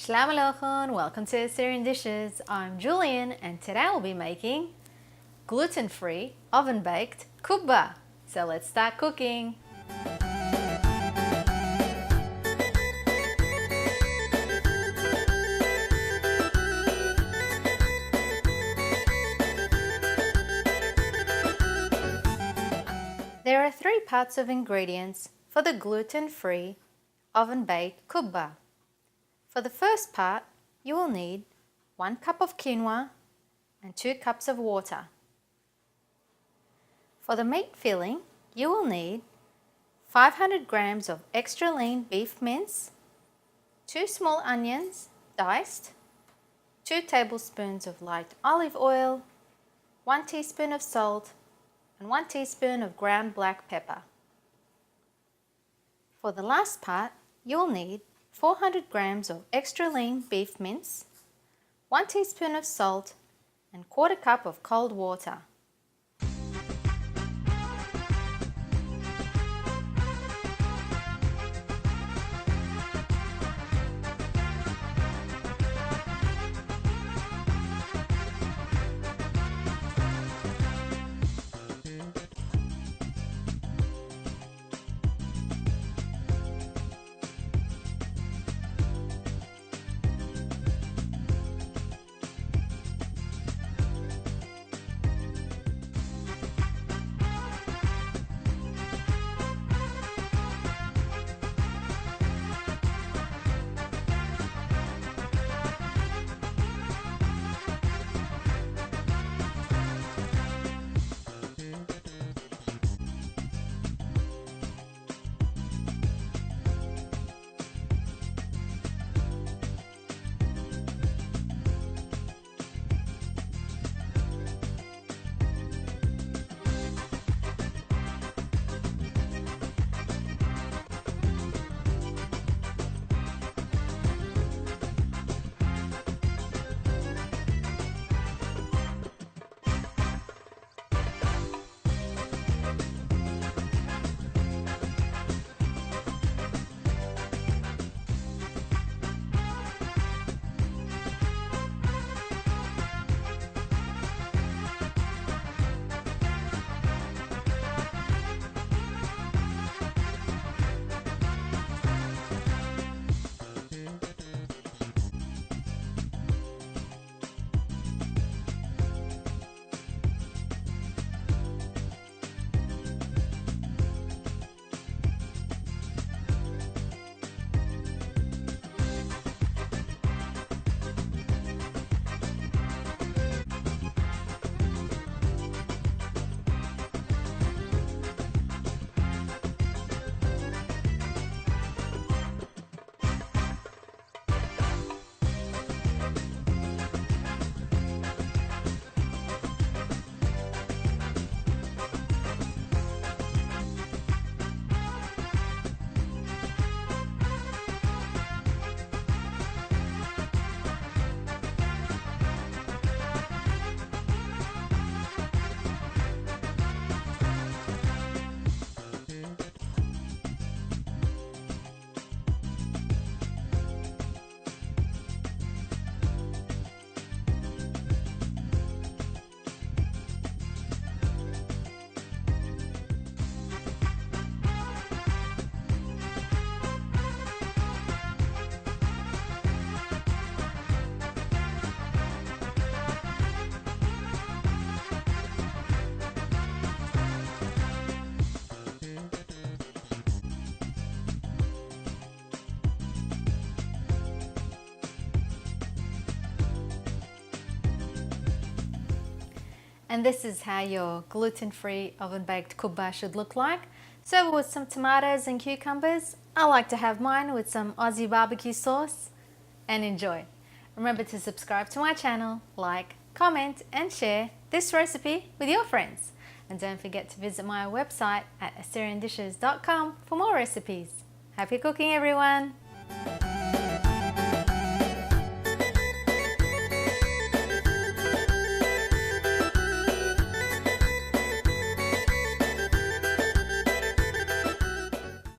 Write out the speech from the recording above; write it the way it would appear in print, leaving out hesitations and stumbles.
Shalom Aleichem, welcome to Assyrian Dishes. I'm Julian and today I'll be making gluten-free, oven-baked Kubba. So let's start cooking. There are 3 parts of ingredients for the gluten-free, oven-baked Kubba. For the first part, you will need 1 cup of quinoa and 2 cups of water. For the meat filling, you will need 500 grams of extra lean beef mince, 2 small onions diced, 2 tablespoons of light olive oil, 1 teaspoon of salt, and 1 teaspoon of ground black pepper. For the last part, you will need 400 grams of extra lean beef mince, 1 teaspoon of salt, and 1/4 cup of cold water. And this is how your gluten-free oven-baked kubba should look like. Serve it with some tomatoes and cucumbers. I like to have mine with some Aussie barbecue sauce. And enjoy. Remember to subscribe to my channel, like, comment and share this recipe with your friends. And don't forget to visit my website at assyriandishes.com for more recipes. Happy cooking everyone!